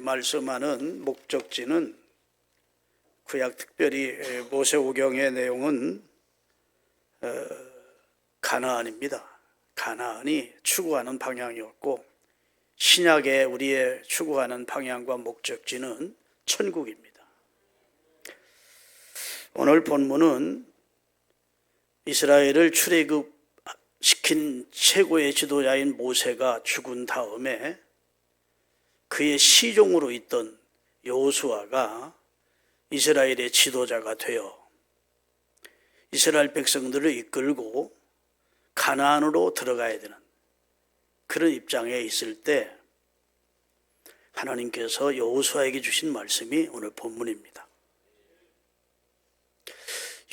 말씀하는 목적지는 구약 특별히 모세오경의 내용은 가나안입니다. 가나안이 추구하는 방향이었고 신약의 우리의 추구하는 방향과 목적지는 천국입니다. 오늘 본문은 이스라엘을 출애굽시킨 최고의 지도자인 모세가 죽은 다음에 그의 시종으로 있던 여호수아가 이스라엘의 지도자가 되어 이스라엘 백성들을 이끌고 가나안으로 들어가야 되는 그런 입장에 있을 때 하나님께서 여호수아에게 주신 말씀이 오늘 본문입니다.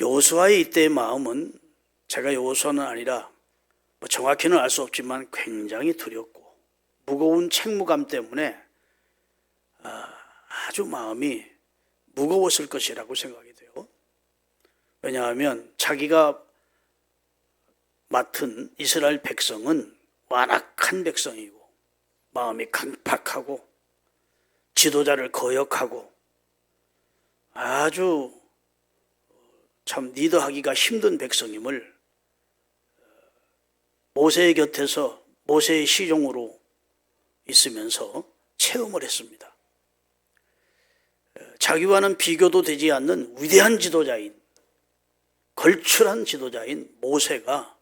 여호수아의 이때의 마음은 제가 여호수아는 아니라 정확히는 알 수 없지만 굉장히 두렵고 무거운 책무감 때문에 아주 마음이 무거웠을 것이라고 생각이 돼요. 왜냐하면 자기가 맡은 이스라엘 백성은 완악한 백성이고 마음이 강팍하고 지도자를 거역하고 아주 참 리더하기가 힘든 백성임을 모세의 곁에서 모세의 시종으로 있으면서 체험을 했습니다. 자기와는 비교도 되지 않는 위대한 지도자인, 걸출한 지도자인 모세가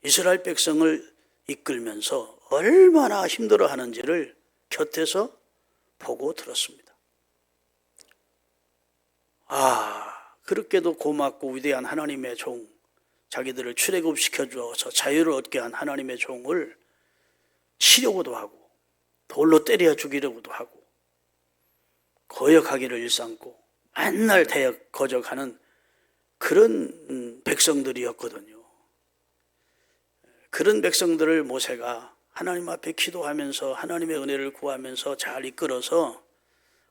이스라엘 백성을 이끌면서 얼마나 힘들어하는지를 곁에서 보고 들었습니다. 그렇게도 고맙고 위대한 하나님의 종, 자기들을 출애굽시켜 주어서 자유를 얻게 한 하나님의 종을 치려고도 하고 돌로 때려 죽이려고도 하고 거역하기를 일삼고 맨날 대역 거적하는 그런 백성들이었거든요. 그런 백성들을 모세가 하나님 앞에 기도하면서 하나님의 은혜를 구하면서 잘 이끌어서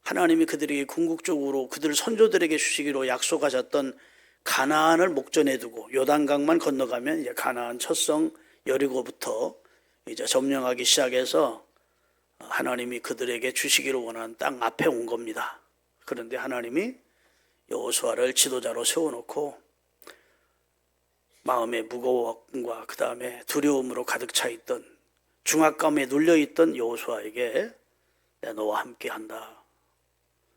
하나님이 그들에게 궁극적으로 그들 선조들에게 주시기로 약속하셨던 가나안을 목전에 두고 요단강만 건너가면 이제 가나안 첫성 여리고부터 이제 점령하기 시작해서 하나님이 그들에게 주시기로 원하는 땅 앞에 온 겁니다. 그런데 하나님이 여호수아를 지도자로 세워놓고 마음의 무거움과 그 다음에 두려움으로 가득 차 있던 중압감에 눌려있던 여호수아에게 내가 너와 함께 한다.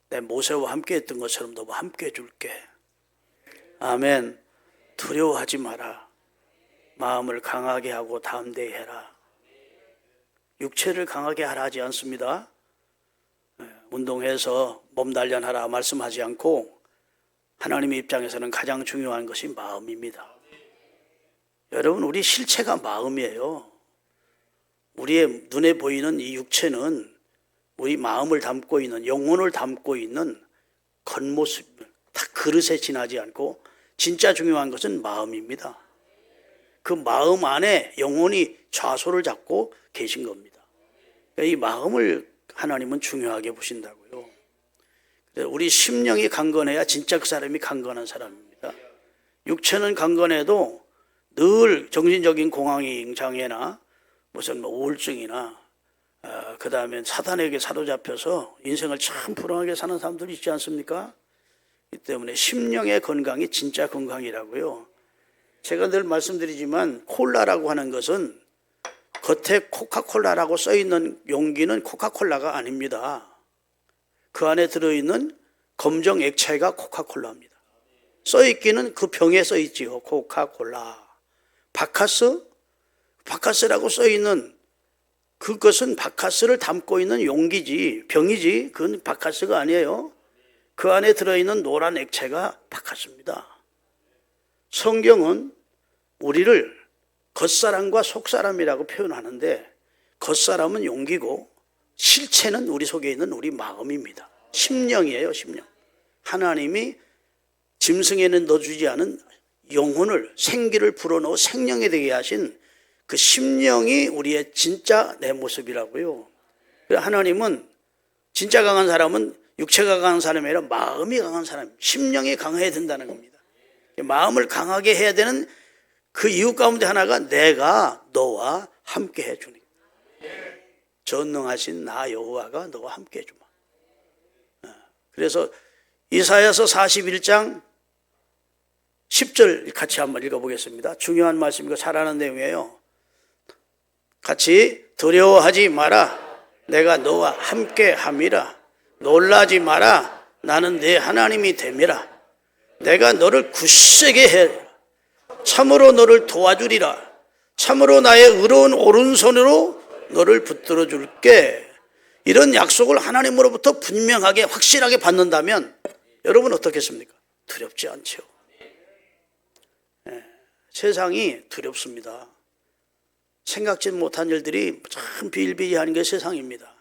내 모세와 함께 했던 것처럼 너와 함께 해줄게. 아멘. 두려워하지 마라. 마음을 강하게 하고 담대해라. 육체를 강하게 하라 하지 않습니다. 운동해서 몸 단련하라 말씀하지 않고 하나님의 입장에서는 가장 중요한 것이 마음입니다. 여러분, 우리 실체가 마음이에요. 우리의 눈에 보이는 이 육체는 우리 마음을 담고 있는, 영혼을 담고 있는 겉모습, 다 그릇에 지나지 않고 진짜 중요한 것은 마음입니다. 그 마음 안에 영혼이 좌소를 잡고 계신 겁니다. 이 마음을 하나님은 중요하게 보신다고요. 우리 심령이 강건해야 진짜 그 사람이 강건한 사람입니다. 육체는 강건해도 늘 정신적인 공황 장애나 무슨 우울증이나 그 다음에 사단에게 사로잡혀서 인생을 참 불행하게 사는 사람들이 있지 않습니까? 이 때문에 심령의 건강이 진짜 건강이라고요. 제가 늘 말씀드리지만 콜라라고 하는 것은 겉에 코카콜라라고 써있는 용기는 코카콜라가 아닙니다. 그 안에 들어있는 검정 액체가 코카콜라입니다. 써있기는 그 병에 써있지요. 코카콜라. 바카스라고 써있는 그것은 바카스를 담고 있는 용기지, 병이지, 그건 바카스가 아니에요. 그 안에 들어있는 노란 액체가 바카스입니다. 성경은 우리를 겉사람과 속사람이라고 표현하는데 겉사람은 용기고 실체는 우리 속에 있는 우리 마음입니다. 심령이에요, 심령. 하나님이 짐승에는 넣어주지 않은 영혼을, 생기를 불어넣어 생명이 되게 하신 그 심령이 우리의 진짜 내 모습이라고요. 하나님은 진짜 강한 사람은 육체가 강한 사람이 아니라 마음이 강한 사람, 심령이 강해야 된다는 겁니다. 마음을 강하게 해야 되는 그 이유 가운데 하나가 내가 너와 함께 해주니 전능하신 나 여호와가 너와 함께 해주마. 그래서 이사야서 41장 10절 같이 한번 읽어보겠습니다. 중요한 말씀이고 잘 아는 내용이에요. 같이 두려워하지 마라. 내가 너와 함께 함이라. 놀라지 마라. 나는 네 하나님이 됨이라. 내가 너를 굳세게 해 참으로 너를 도와주리라. 참으로 나의 의로운 오른손으로 너를 붙들어 줄게. 이런 약속을 하나님으로부터 분명하게 확실하게 받는다면 여러분 어떻겠습니까? 두렵지 않죠. 세상이 두렵습니다. 생각지 못한 일들이 참 비일비재한 게 세상입니다.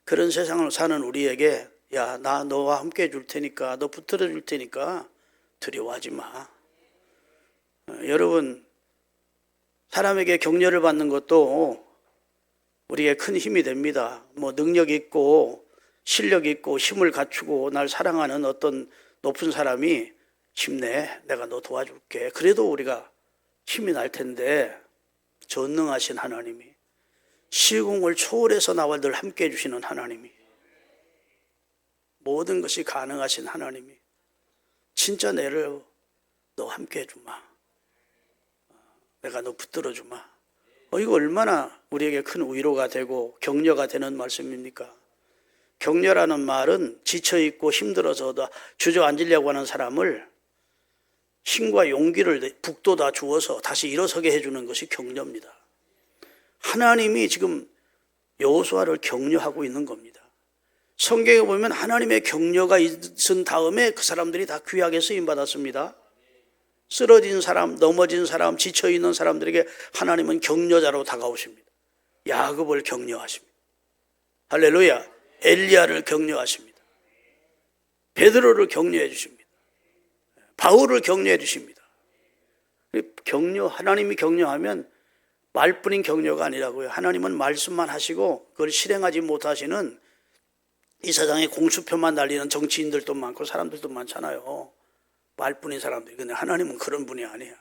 그런 세상을 사는 우리에게 야, 나 너와 함께 해줄 테니까, 너 붙들어 줄 테니까 두려워하지 마. 여러분, 사람에게 격려를 받는 것도 우리의 큰 힘이 됩니다. 뭐 능력 있고 실력 있고 힘을 갖추고 날 사랑하는 어떤 높은 사람이 힘내, 내가 너 도와줄게. 그래도 우리가 힘이 날 텐데 전능하신 하나님이 시공을 초월해서 나와 늘 함께 해주시는 하나님이 모든 것이 가능하신 하나님이 진짜 내를 너 함께 해주마. 내가 너 붙들어 주마. 이거 얼마나 우리에게 큰 위로가 되고 격려가 되는 말씀입니까? 격려라는 말은 지쳐있고 힘들어서 주저앉으려고 하는 사람을 힘과 용기를 북돋아 주어서 다시 일어서게 해주는 것이 격려입니다. 하나님이 지금 여호수아를 격려하고 있는 겁니다. 성경에 보면 하나님의 격려가 있은 다음에 그 사람들이 다 귀하게 쓰임받았습니다. 쓰러진 사람, 넘어진 사람, 지쳐있는 사람들에게 하나님은 격려자로 다가오십니다. 야곱을 격려하십니다. 할렐루야. 엘리야를 격려하십니다. 베드로를 격려해 주십니다. 바울을 격려해 주십니다. 하나님이 격려하면 말뿐인 격려가 아니라고요. 하나님은 말씀만 하시고 그걸 실행하지 못하시는 이 세상에 공수표만 날리는 정치인들도 많고 사람들도 많잖아요. 말뿐인 사람들이. 근데 하나님은 그런 분이 아니야.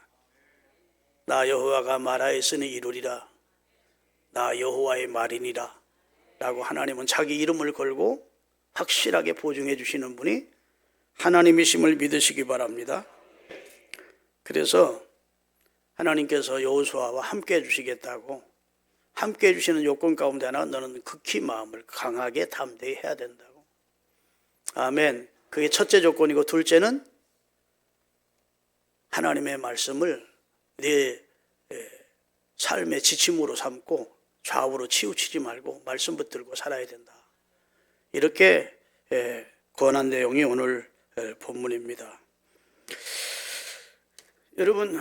나 여호와가 말하였으니 이루리라. 나 여호와의 말이니라. 라고 하나님은 자기 이름을 걸고 확실하게 보증해 주시는 분이 하나님이심을 믿으시기 바랍니다. 그래서 하나님께서 여호수아와 함께 해주시겠다고, 함께 해주시는 요건 가운데 하나, 너는 극히 마음을 강하게 담대히 해야 된다고. 아멘. 그게 첫째 조건이고, 둘째는 하나님의 말씀을 네 삶의 지침으로 삼고 좌우로 치우치지 말고 말씀 붙들고 살아야 된다. 이렇게 권한 내용이 오늘 본문입니다. 여러분,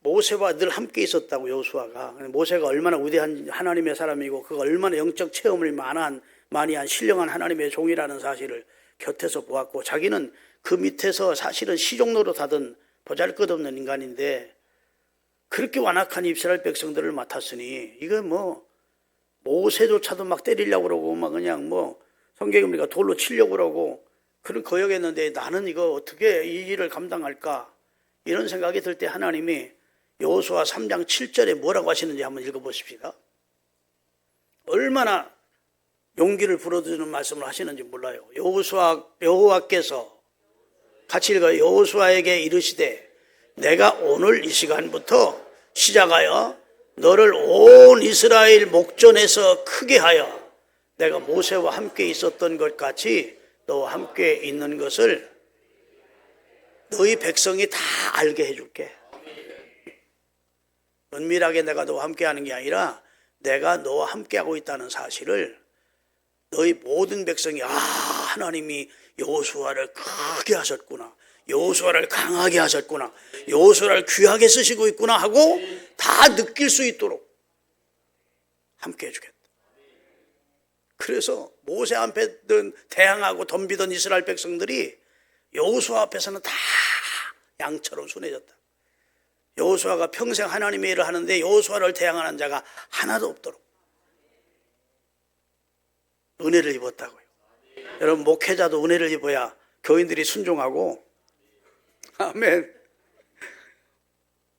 모세와 늘 함께 있었다고. 여호수아가, 모세가 얼마나 위대한 하나님의 사람이고 그가 얼마나 영적 체험을 많이 한 신령한 하나님의 종이라는 사실을 곁에서 보았고, 자기는 그 밑에서 사실은 시종노릇 하던 보잘것없는 인간인데 그렇게 완악한 이스라엘 백성들을 맡았으니, 이거 뭐 모세조차도 막 때리려고 그러고 막 그냥 뭐 성경에 보니까 돌로 치려고 그러고 그런 거역했는데, 나는 이거 어떻게 이 일을 감당할까, 이런 생각이 들 때 하나님이 여호수아 3장 7절에 뭐라고 하시는지 한번 읽어보십시다. 얼마나 용기를 불어주는 말씀을 하시는지 몰라요. 여호와께서 같이 읽어요. 여호수아에게 이르시되 내가 오늘 이 시간부터 시작하여 너를 온 이스라엘 목전에서 크게 하여 내가 모세와 함께 있었던 것 같이 너와 함께 있는 것을 너희 백성이 다 알게 해줄게. 은밀하게 내가 너와 함께 하는 게 아니라 내가 너와 함께 하고 있다는 사실을 너희 모든 백성이, 하나님이 여호수아를 크게 하셨구나, 여호수아를 강하게 하셨구나, 여호수아를 귀하게 쓰시고 있구나 하고 다 느낄 수 있도록 함께 해주겠다. 그래서 모세 앞에 대항하고 덤비던 이스라엘 백성들이 여호수아 앞에서는 다 양처럼 순해졌다. 여호수아가 평생 하나님의 일을 하는데 여호수아를 대항하는 자가 하나도 없도록 은혜를 입었다고요. 여러분, 목회자도 은혜를 입어야 교인들이 순종하고, 아멘.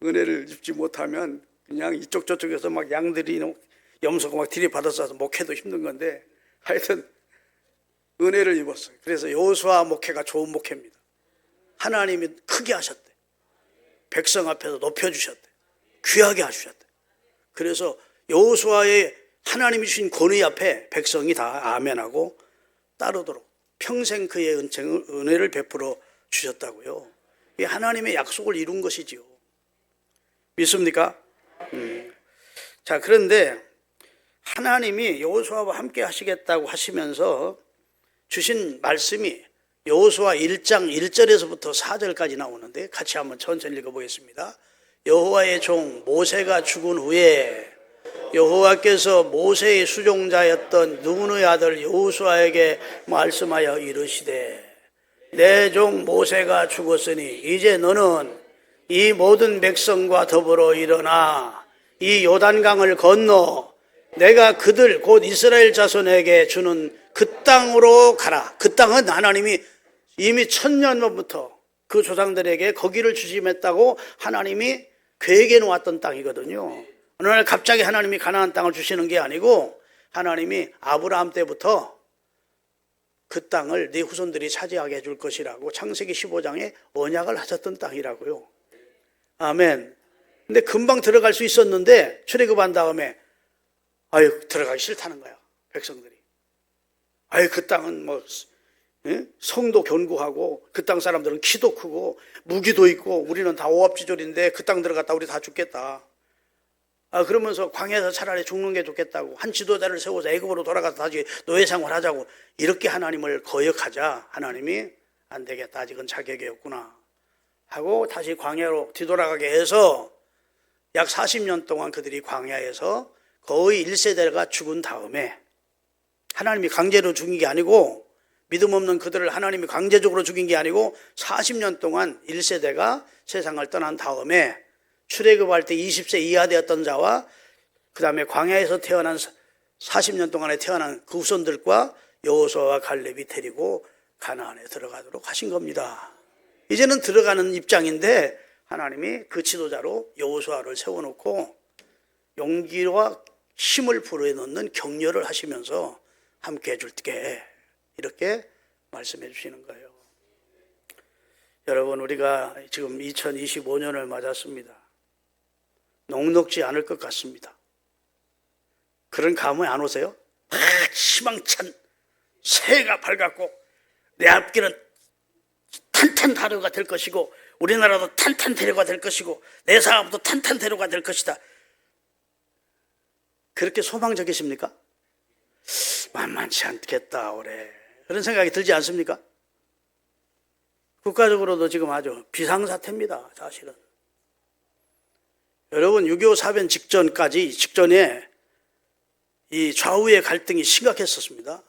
은혜를 입지 못하면 그냥 이쪽 저쪽에서 막 양들이 염소가 막 들이받아서 목회도 힘든 건데, 하여튼 은혜를 입었어요. 그래서 여호수아 목회가 좋은 목회입니다. 하나님이 크게 하셨대. 백성 앞에서 높여주셨대. 귀하게 하셨대. 그래서 여호수아의 하나님이 주신 권위 앞에 백성이 다 아멘하고 따르도록 평생 그의 은혜를 베풀어 주셨다고요. 이 하나님의 약속을 이룬 것이지요. 믿습니까? 자, 그런데 하나님이 여호수아와 함께 하시겠다고 하시면서 주신 말씀이 여호수아 1장 1절에서부터 4절까지 나오는데 같이 한번 천천히 읽어보겠습니다. 여호와의 종 모세가 죽은 후에 여호와께서 모세의 수종자였던 눈의 아들 여호수아에게 말씀하여 이르시되 내 종 모세가 죽었으니 이제 너는 이 모든 백성과 더불어 일어나 이 요단강을 건너 내가 그들 곧 이스라엘 자손에게 주는 그 땅으로 가라. 그 땅은 하나님이 이미 1000년 전부터 그 조상들에게 거기를 주심했다고 하나님이 계획해 놓았던 땅이거든요. 어느 날 갑자기 하나님이 가나안 땅을 주시는 게 아니고 하나님이 아브라함 때부터 그 땅을 네 후손들이 차지하게 해줄 것이라고 창세기 15장에 언약을 하셨던 땅이라고요. 아멘. 근데 금방 들어갈 수 있었는데 출애굽한 다음에 아유 들어가기 싫다는 거야 백성들이. 아유 그 땅은 뭐 성도 견고하고 그 땅 사람들은 키도 크고 무기도 있고 우리는 다 오합지졸인데 그 땅 들어갔다 우리 다 죽겠다. 그러면서 광야에서 차라리 죽는 게 좋겠다고 한 지도자를 세워서 애굽으로 돌아가서 다시 노예 생활하자고 이렇게 하나님을 거역하자 하나님이 안 되겠다. 아직은 자격이 없구나 하고 다시 광야로 뒤돌아가게 해서 약 40년 동안 그들이 광야에서 거의 1세대가 죽은 다음에 하나님이 강제로 죽인 게 아니고 믿음 없는 그들을 하나님이 강제적으로 죽인 게 아니고 40년 동안 1세대가 세상을 떠난 다음에 출애굽할 때 20세 이하 되었던 자와 그 다음에 광야에서 태어난 40년 동안에 태어난 그 후손들과 여호수아와 갈렙이 데리고 가나안에 들어가도록 하신 겁니다. 이제는 들어가는 입장인데 하나님이 그 지도자로 여호수아를 세워놓고 용기와 힘을 불어넣는 격려를 하시면서 함께 해줄게 이렇게 말씀해 주시는 거예요. 여러분 우리가 지금 2025년을 맞았습니다. 녹록지 않을 것 같습니다. 그런 감이 안 오세요? 희망찬 새해가 밝았고 내 앞길은 탄탄대로가 될 것이고 우리나라도 탄탄대로가 될 것이고 내 사업도 탄탄대로가 될 것이다. 그렇게 소망적이십니까? 만만치 않겠다 올해 그런 생각이 들지 않습니까? 국가적으로도 지금 아주 비상사태입니다. 사실은 여러분 6.25 사변 직전에 이 좌우의 갈등이 심각했었습니다.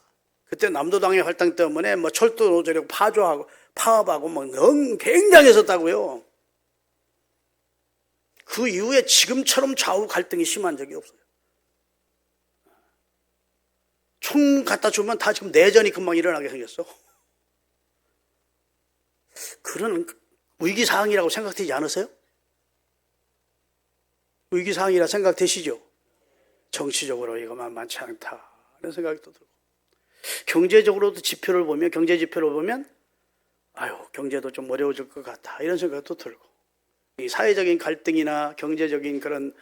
그때 남도당의 활동 때문에 뭐 철도 노조력 파업하고 뭐 너무 굉장했었다고요. 그 이후에 지금처럼 좌우 갈등이 심한 적이 없어요. 총 갖다 주면 다 지금 내전이 금방 일어나게 생겼어. 그런 위기사항이라고 생각되지 않으세요? 위기사항이라 생각되시죠? 정치적으로 이거 만만치 않다 이런 생각이 또 들고 경제적으로도 경제 지표를 보면 경제도 좀 어려워질 것 같다 이런 생각이 또 들고 이 사회적인 갈등이나 경제적인 그런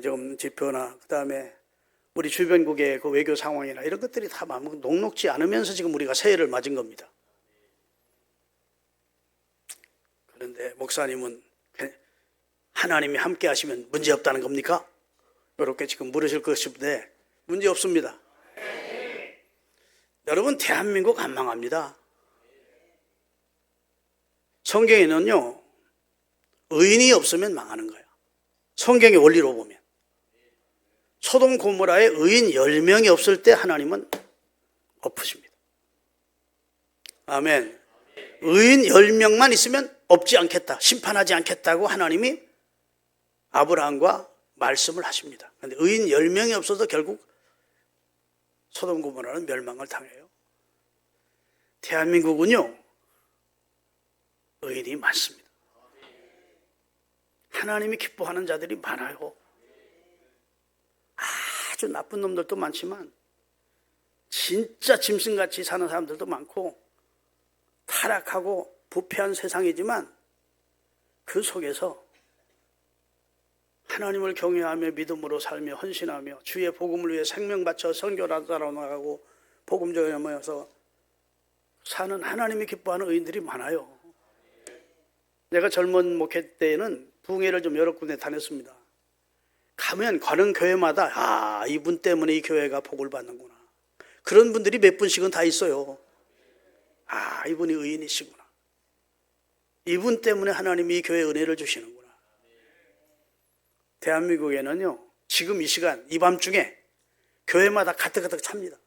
좀 지표나 그 다음에 우리 주변국의 그 외교 상황이나 이런 것들이 다 녹록지 않으면서 지금 우리가 새해를 맞은 겁니다. 그런데 목사님은 하나님이 함께 하시면 문제 없다는 겁니까? 이렇게 지금 물으실 것인데 문제 없습니다. 여러분 대한민국 안 망합니다. 성경에는요 의인이 없으면 망하는 거예요. 성경의 원리로 보면 소돔 고모라에 의인 10명이 없을 때 하나님은 엎으십니다. 아멘. 의인 10명만 있으면 없지 않겠다, 심판하지 않겠다고 하나님이 아브라함과 말씀을 하십니다. 그런데 의인 10명이 없어서 결국 소돔 고모라는 멸망을 당해요. 대한민국은요 의인이 많습니다. 하나님이 기뻐하는 자들이 많아요. 아주 나쁜 놈들도 많지만 진짜 짐승같이 사는 사람들도 많고 타락하고 부패한 세상이지만 그 속에서 하나님을 경외하며 믿음으로 살며 헌신하며 주의 복음을 위해 생명 바쳐 선교를 따라 나가고 복음 전하면서 사는 하나님이 기뻐하는 의인들이 많아요. 내가 젊은 목회 때에는 부흥회를 좀 여러 군데 다녔습니다. 가면 가는 교회마다 이분 때문에 이 교회가 복을 받는구나. 그런 분들이 몇 분씩은 다 있어요. 이분이 의인이시구나. 이분 때문에 하나님이 이 교회에 은혜를 주시는구나. 대한민국에는요, 지금 이 시간, 이 밤중에 교회마다 가득가득 찹니다.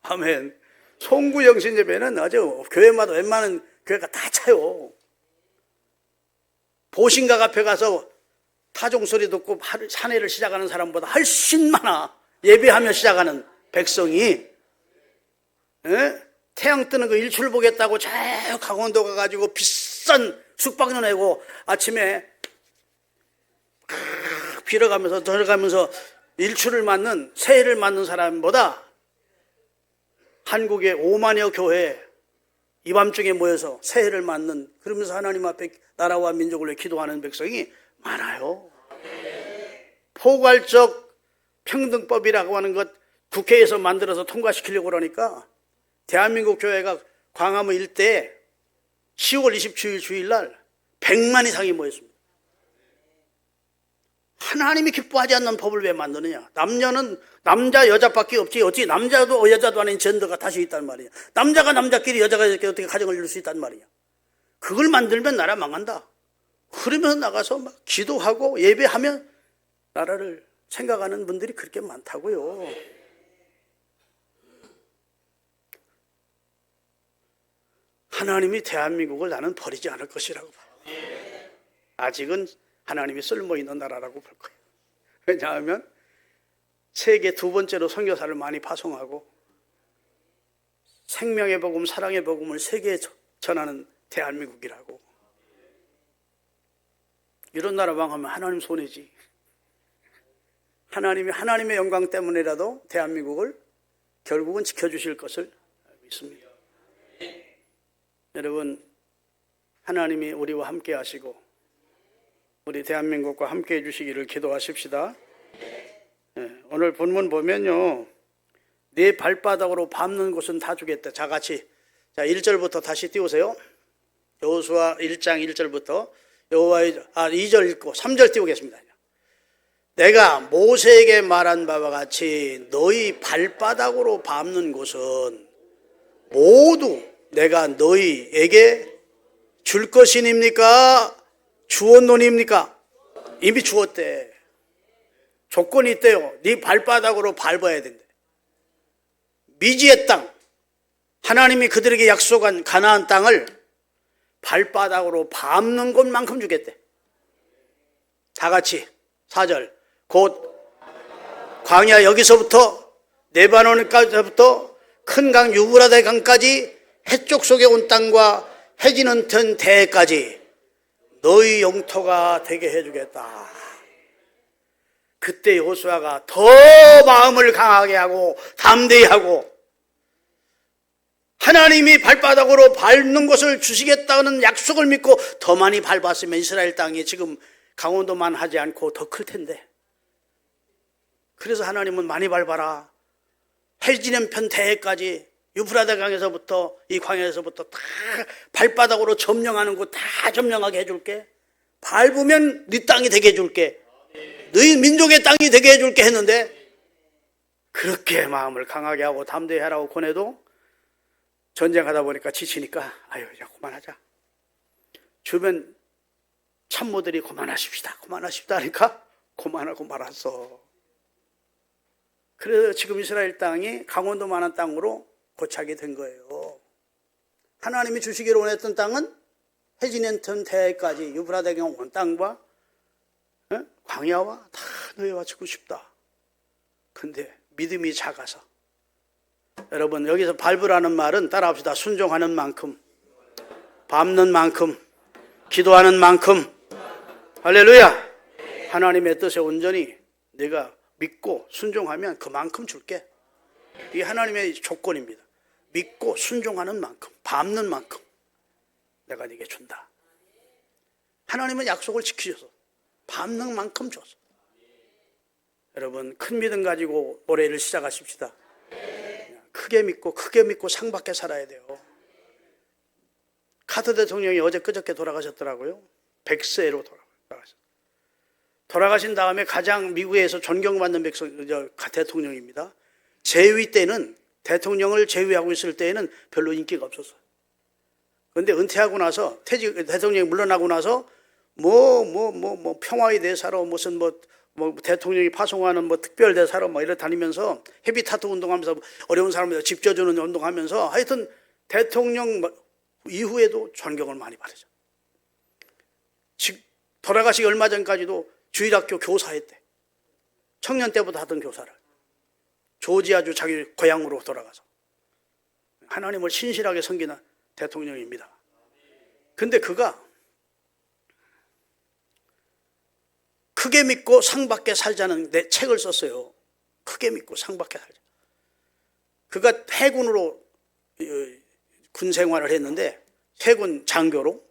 아멘. 송구 영신 예배는 아주 교회마다 웬만한 교회가 다 차요. 보신각 앞에 가서 타종 소리 듣고 산회를 시작하는 사람보다 훨씬 많아. 예배하며 시작하는 백성이 태양 뜨는 거 일출 보겠다고 저 강원도 가가지고 비싼 숙박료 내고 아침에 빌어가면서 들어가면서 일출을 맞는 새해를 맞는 사람보다 한국의 5만여 교회 이 밤중에 모여서 새해를 맞는, 그러면서 하나님 앞에 나라와 민족을 위해 기도하는 백성이 많아요. 포괄적 평등법이라고 하는 것 국회에서 만들어서 통과시키려고 그러니까 대한민국 교회가 광화문 일대에 10월 27일 주일날 100만 이상이 모였습니다. 하나님이 기뻐하지 않는 법을 왜 만드느냐? 남녀는 남자 여자밖에 없지 어떻게 남자도 여자도 아닌 젠더가 다시 있단 말이야. 남자가 남자끼리 여자가 이렇게 어떻게 가정을 이룰 수 있단 말이야. 그걸 만들면 나라 망한다. 그러면서 나가서 막 기도하고 예배하면 나라를 생각하는 분들이 그렇게 많다고요. 하나님이 대한민국을 나는 버리지 않을 것이라고 봐요. 아직은 하나님이 쓸모있는 나라라고 볼 거예요. 왜냐하면 세계 두 번째로 선교사를 많이 파송하고 생명의 복음, 사랑의 복음을 세계에 전하는 대한민국이라고. 이런 나라 망하면 하나님 손해지. 하나님이 하나님의 영광 때문에라도 대한민국을 결국은 지켜주실 것을 믿습니다. 여러분, 하나님이 우리와 함께 하시고 우리 대한민국과 함께 해주시기를 기도하십시다. 오늘 본문 보면요, 네 발바닥으로 밟는 곳은 다 주겠다. 자, 같이 1절부터 다시 띄우세요. 여호수아 1장 1절부터 2절 읽고 3절 띄우겠습니다. 내가 모세에게 말한 바와 같이 너희 발바닥으로 밟는 곳은 모두 내가 너희에게 줄 것이니까 주었노니입니까? 이미 주었대. 조건이 있대요. 네 발바닥으로 밟아야 된대. 미지의 땅, 하나님이 그들에게 약속한 가나안 땅을 발바닥으로 밟는 곳만큼 주겠대. 다 같이 4절. 곧 광야 여기서부터 레바논까지부터 큰 강 유브라데 강까지 해쪽 속에 온 땅과 해지는 튼 대해까지 너희 영토가 되게 해주겠다. 그때 여호수아가 더 마음을 강하게 하고 담대히 하고 하나님이 발바닥으로 밟는 것을 주시겠다는 약속을 믿고 더 많이 밟았으면 이스라엘 땅이 지금 강원도만 하지 않고 더 클 텐데. 그래서 하나님은 많이 밟아라. 해지는 편 대해까지 유프라데 강에서부터 이 광야에서부터 다 발바닥으로 점령하는 곳 다 점령하게 해줄게. 밟으면 네 땅이 되게 해줄게. 너희 민족의 땅이 되게 해줄게 했는데 그렇게 마음을 강하게 하고 담대히 하라고 권해도 전쟁하다 보니까 지치니까 야 그만하자. 주변 참모들이 그만하십시다 하니까 그만하고 말았어. 그래서 지금 이스라엘 땅이 강원도만한 땅으로 고착이 된 거예요. 하나님이 주시기로 원했던 땅은 해지는턴 대해까지 유브라데 강 온 땅과 광야와 다 너희와 주고 싶다. 근데 믿음이 작아서. 여러분, 여기서 밟으라는 말은 따라합시다. 순종하는 만큼, 밟는 만큼, 기도하는 만큼. 할렐루야. 하나님의 뜻에 온전히 내가 믿고 순종하면 그만큼 줄게. 이게 하나님의 조건입니다. 믿고 순종하는 만큼, 밟는 만큼 내가 네게 준다. 하나님은 약속을 지키셔서 밟는 만큼 줬어. 여러분, 큰 믿음 가지고 올해를 시작하십시다. 크게 믿고 상받게 살아야 돼요. 카터 대통령이 어제 그저께 돌아가셨더라고요. 100세로 돌아가셨어요. 돌아가신 다음에 가장 미국에서 존경받는 대통령입니다. 재위 때는, 대통령을 재위하고 있을 때에는 별로 인기가 없었어요. 그런데 은퇴하고 나서, 대통령이 물러나고 나서 평화의 대사로 무슨 대통령이 파송하는 특별 대사로 이래 다니면서 헤비타트 운동하면서 어려운 사람들 집 져주는 운동하면서 하여튼 대통령 이후에도 존경을 많이 받으죠. 돌아가시기 얼마 전까지도 주일학교 교사했대. 청년 때부터 하던 교사를. 조지아주 자기 고향으로 돌아가서 하나님을 신실하게 섬기는 대통령입니다. 근데 그가 크게 믿고 상받게 살자는 내 책을 썼어요. 크게 믿고 상받게 살자. 그가 해군으로 군 생활을 했는데 해군 장교로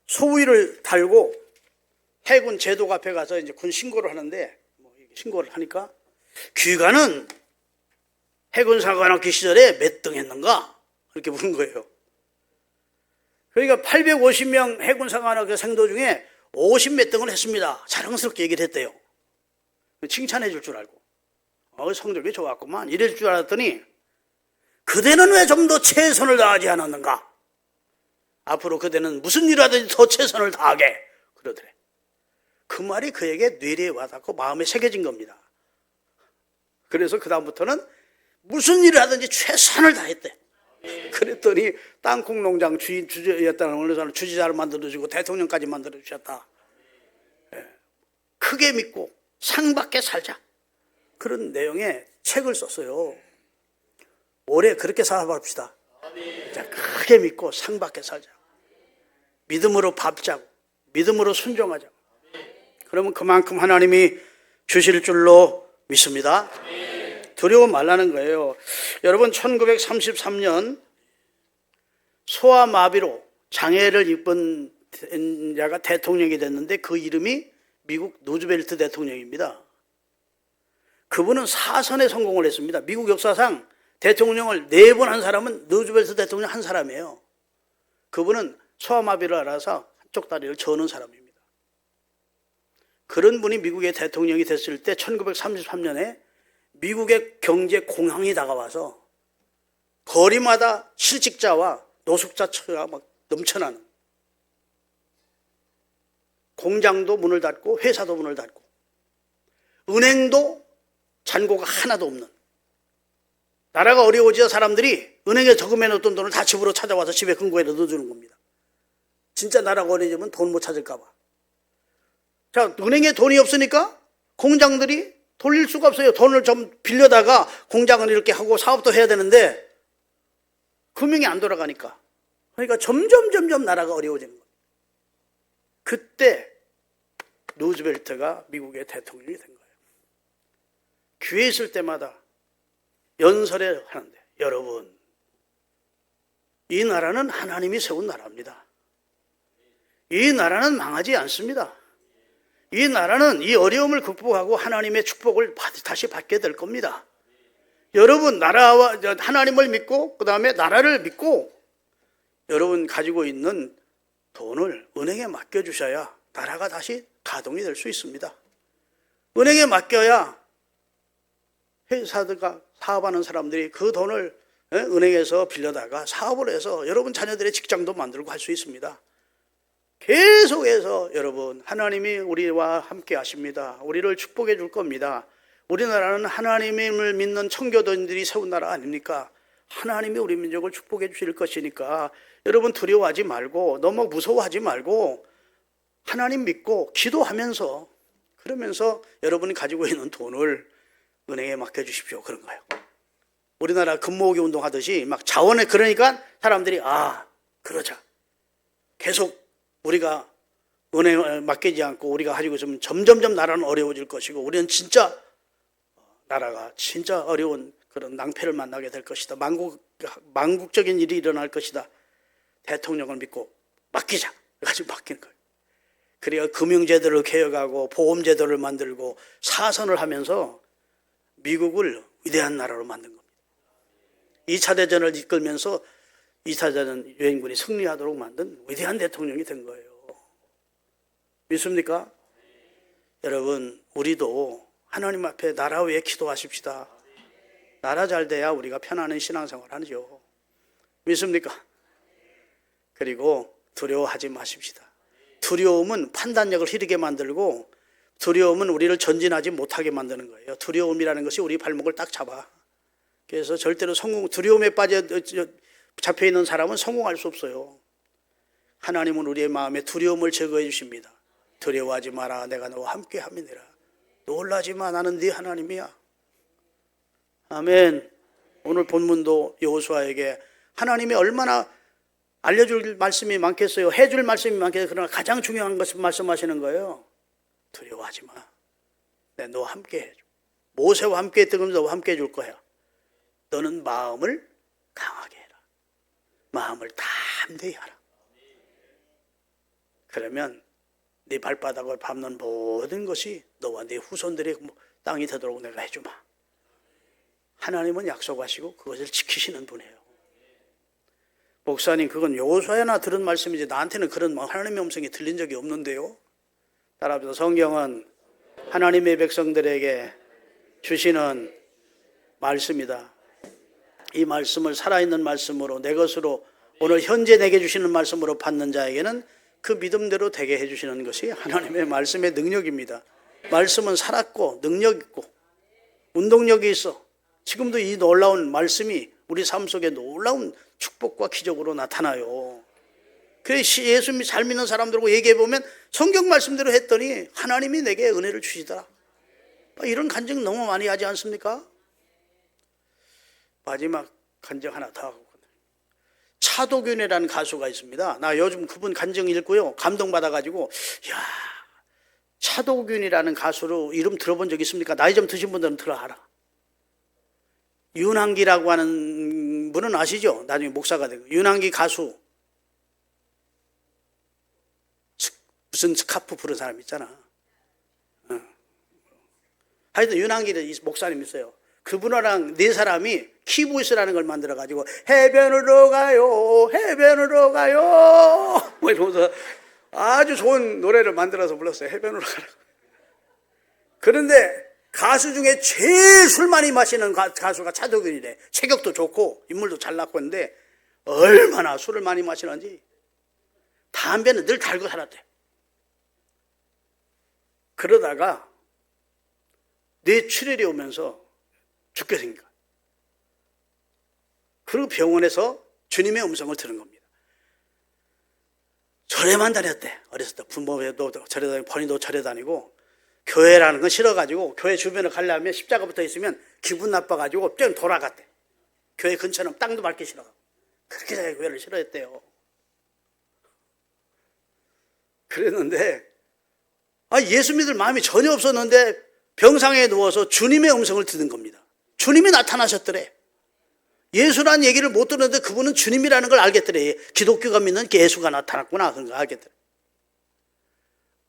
소위를 달고 해군 제독 앞에 가서 이제 군 신고를 하는데 신고를 하니까 귀관은 해군 사관학교 시절에 몇 등 했는가? 이렇게 묻는 거예요. 그러니까 850명 해군 사관학교 생도 중에 50 몇 등을 했습니다. 자랑스럽게 얘기를 했대요. 칭찬해 줄 줄 알고. 성적이 좋았구만. 이럴 줄 알았더니 그대는 왜 좀 더 최선을 다하지 않았는가? 앞으로 그대는 무슨 일 하든지 더 최선을 다하게 그러더래. 그 말이 그에게 뇌리에 와닿고 마음에 새겨진 겁니다. 그래서 그 다음부터는 무슨 일을 하든지 최선을 다했대. 그랬더니 땅콩 농장 주주였다는 어느 사람 주지사를 만들어주고 대통령까지 만들어주셨다. 크게 믿고 상받게 살자. 그런 내용의 책을 썼어요. 올해 그렇게 살아봅시다. 크게 믿고 상받게 살자. 믿음으로 밟자고, 믿음으로 순종하자고. 그러면 그만큼 하나님이 주실 줄로 믿습니다. 두려워 말라는 거예요. 여러분, 1933년 소아마비로 장애를 입은 자가 대통령이 됐는데 그 이름이 미국 루즈벨트 대통령입니다. 그분은 4선에 성공을 했습니다. 미국 역사상 대통령을 4번 한 사람은 루즈벨트 대통령 한 사람이에요. 그분은 소아마비를 알아서 한쪽 다리를 저는 사람입니다. 그런 분이 미국의 대통령이 됐을 때 1933년에 미국의 경제 공황이 다가와서 거리마다 실직자와 노숙자처가 막 넘쳐나는, 공장도 문을 닫고 회사도 문을 닫고 은행도 잔고가 하나도 없는, 나라가 어려워지자 사람들이 은행에 저금해 놓던 돈을 다 집으로 찾아와서 집에 금고에 넣어주는 겁니다. 진짜 나라가 어려워지면 돈 못 찾을까 봐. 자, 은행에 돈이 없으니까 공장들이 돌릴 수가 없어요. 돈을 좀 빌려다가 공장을 이렇게 하고 사업도 해야 되는데 금융이 안 돌아가니까. 그러니까 점점 나라가 어려워지는 거예요. 그때 루즈벨트가 미국의 대통령이 된 거예요. 기회 있을 때마다 연설을 하는데, 여러분, 이 나라는 하나님이 세운 나라입니다. 이 나라는 망하지 않습니다. 이 나라는 이 어려움을 극복하고 하나님의 축복을 다시 받게 될 겁니다. 여러분, 나라와 하나님을 믿고 그 다음에 나라를 믿고 여러분 가지고 있는 돈을 은행에 맡겨주셔야 나라가 다시 가동이 될 수 있습니다. 은행에 맡겨야 회사들과 사업하는 사람들이 그 돈을 은행에서 빌려다가 사업을 해서 여러분 자녀들의 직장도 만들고 할 수 있습니다. 계속해서 여러분, 하나님이 우리와 함께 하십니다. 우리를 축복해 줄 겁니다. 우리나라는 하나님을 믿는 청교도인들이 세운 나라 아닙니까? 하나님이 우리 민족을 축복해 주실 것이니까 여러분 두려워하지 말고, 너무 무서워하지 말고 하나님 믿고 기도하면서, 그러면서 여러분이 가지고 있는 돈을 은행에 맡겨주십시오. 그런 거예요. 우리나라 금모으기 운동하듯이 막 자원에, 그러니까 사람들이 그러자. 계속 우리가 은혜에 맡기지 않고 우리가 가지고 있으면 점점점 나라는 어려워질 것이고 우리는 진짜 나라가 진짜 어려운 그런 낭패를 만나게 될 것이다. 망국적인 일이 일어날 것이다. 대통령을 믿고 맡기자. 가지고 맡기는 거예요. 그래야 금융제도를 개혁하고 보험제도를 만들고 사선을 하면서 미국을 위대한 나라로 만든 겁니다. 2차 대전을 이끌면서 2차 대전 유엔군이 승리하도록 만든 위대한 대통령이 된 거예요. 믿습니까? 여러분, 우리도 하나님 앞에 나라 위해 기도하십시다. 나라 잘 돼야 우리가 편안한 신앙생활 하죠. 믿습니까? 그리고 두려워하지 마십시다. 두려움은 판단력을 흐리게 만들고 두려움은 우리를 전진하지 못하게 만드는 거예요. 두려움이라는 것이 우리 발목을 딱 잡아. 그래서 절대로 두려움에 잡혀있는 사람은 성공할 수 없어요. 하나님은 우리의 마음에 두려움을 제거해 주십니다. 두려워하지 마라. 내가 너와 함께 함이니라. 놀라지 마. 나는 네 하나님이야. 아멘. 오늘 본문도 여호수아에게 하나님이 얼마나 알려줄 말씀이 많겠어요. 해줄 말씀이 많겠어요. 그러나 가장 중요한 것을 말씀하시는 거예요. 두려워하지 마. 내가 너와 함께 해줘. 모세와 함께 했던 건 너와 함께 해줄 거야. 너는 마음을 강하게 해라. 마음을 담대히 하라. 그러면 네 발바닥을 밟는 모든 것이 너와 네 후손들의 땅이 되도록 내가 해주마. 하나님은 약속하시고 그것을 지키시는 분이에요. 목사님, 그건 여호수아나 들은 말씀이지 나한테는 그런 하나님의 음성이 들린 적이 없는데요. 따라서 성경은 하나님의 백성들에게 주시는 말씀이다. 이 말씀을 살아있는 말씀으로 내 것으로 오늘 현재 내게 주시는 말씀으로 받는 자에게는 그 믿음대로 되게 해주시는 것이 하나님의 말씀의 능력입니다. 말씀은 살았고 능력 있고 운동력이 있어. 지금도 이 놀라운 말씀이 우리 삶 속에 놀라운 축복과 기적으로 나타나요. 그래서 예수 잘 믿는 사람들하고 얘기해보면 성경 말씀대로 했더니 하나님이 내게 은혜를 주시더라. 이런 간증 너무 많이 하지 않습니까? 마지막 간증 하나 더 하고 차도균이라는 가수가 있습니다. 나 요즘 그분 간증 읽고요 감동받아가지고 야, 차도균이라는 가수로 이름 들어본 적 있습니까? 나이 좀 드신 분들은 들어알아. 윤한기라고 하는 분은 아시죠? 나중에 목사가 되고 윤한기 가수 무슨 스카프 부른 사람 있잖아. 하여튼 윤한기 목사님 있어요. 그분이랑 네 사람이 키보이스라는 걸 만들어가지고 해변으로 가요 해변으로 가요 뭐 이러면서 아주 좋은 노래를 만들어서 불렀어요. 해변으로 가라고. 그런데 가수 중에 제일 술 많이 마시는 가수가 차도균이래. 체격도 좋고 인물도 잘났고 했는데 얼마나 술을 많이 마시는지 담배는 늘 달고 살았대. 그러다가 뇌출혈이 오면서 죽게 생긴 거야. 그리고 병원에서 주님의 음성을 들은 겁니다. 절에만 다녔대. 어렸을 때 부모도 절에 다니고 번이도 절에 다니고 교회라는 건 싫어가지고 교회 주변을 가려면 십자가 붙어 있으면 기분 나빠가지고 뿅 돌아갔대. 교회 근처는 땅도 밟기 싫어가고. 그렇게 자기 교회를 싫어했대요. 그랬는데 예수 믿을 마음이 전혀 없었는데 병상에 누워서 주님의 음성을 듣는 겁니다. 주님이 나타나셨더래. 예수라는 얘기를 못 듣는데 그분은 주님이라는 걸 알겠더래. 기독교가 믿는 예수가 나타났구나. 그런 걸 알겠더래.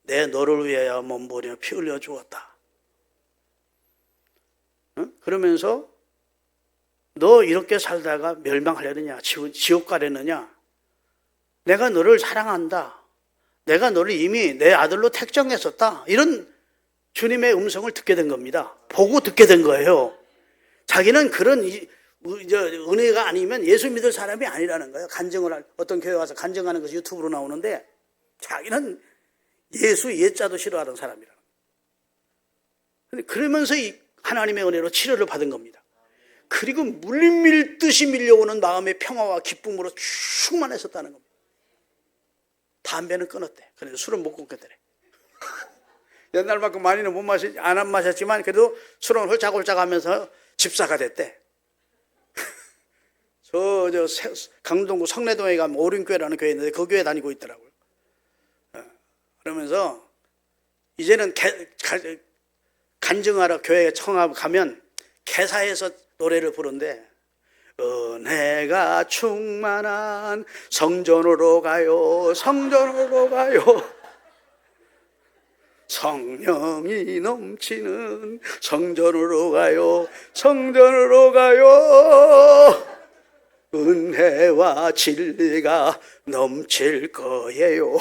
내 너를 위하여 몸부려 피 흘려 주었다. 응? 그러면서 너 이렇게 살다가 멸망하려느냐, 지옥 가려느냐? 내가 너를 사랑한다. 내가 너를 이미 내 아들로 택정했었다. 이런 주님의 음성을 듣게 된 겁니다. 보고 듣게 된 거예요. 자기는 그런 은혜가 아니면 예수 믿을 사람이 아니라는 거예요. 어떤 교회 와서 간증하는 것이 유튜브로 나오는데 자기는 예수 예자도 싫어하는 사람이라는 거예요. 그러면서 이 하나님의 은혜로 치료를 받은 겁니다. 그리고 물밀듯이 밀려오는 마음의 평화와 기쁨으로 충만했었다는 겁니다. 담배는 끊었대. 그런데 술은 못 끊겠더래. 옛날만큼 많이는 안 마셨지만 그래도 술은 홀짝홀짝 하면서 집사가 됐대. 강동구 성내동에 가면 오륜교회라는 교회 있는데 그 교회 다니고 있더라고요. 그러면서 이제는 간증하러 교회에 청하고 가면 개사해서 노래를 부른대. 은혜가 충만한 성전으로 가요. 성전으로 가요. 성령이 넘치는 성전으로 가요. 성전으로 가요. 은혜와 진리가 넘칠 거예요.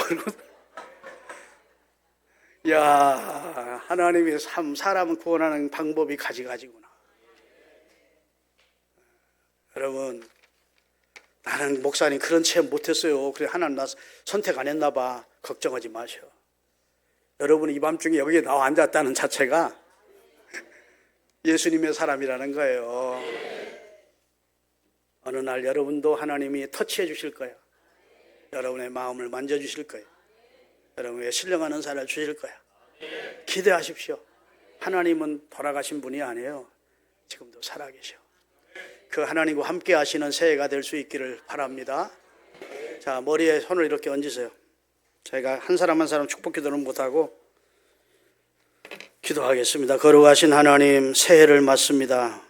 야, 하나님의 사람을 구원하는 방법이 가지가지구나. 여러분, 나는 목사님 그런 체험 못했어요. 그래 하나님 나 선택 안 했나 봐. 걱정하지 마셔. 여러분이 이 밤중에 여기에 나와 앉았다는 자체가 예수님의 사람이라는 거예요. 어느 날 여러분도 하나님이 터치해 주실 거예요. 여러분의 마음을 만져주실 거예요. 여러분에게 신령한 은사를 주실 거예요. 기대하십시오. 하나님은 돌아가신 분이 아니에요. 지금도 살아계셔. 그 하나님과 함께 하시는 새해가 될 수 있기를 바랍니다. 자, 머리에 손을 이렇게 얹으세요. 저희가 한 사람 한 사람 축복 기도는 못하고 기도하겠습니다. 거룩하신 하나님, 새해를 맞습니다.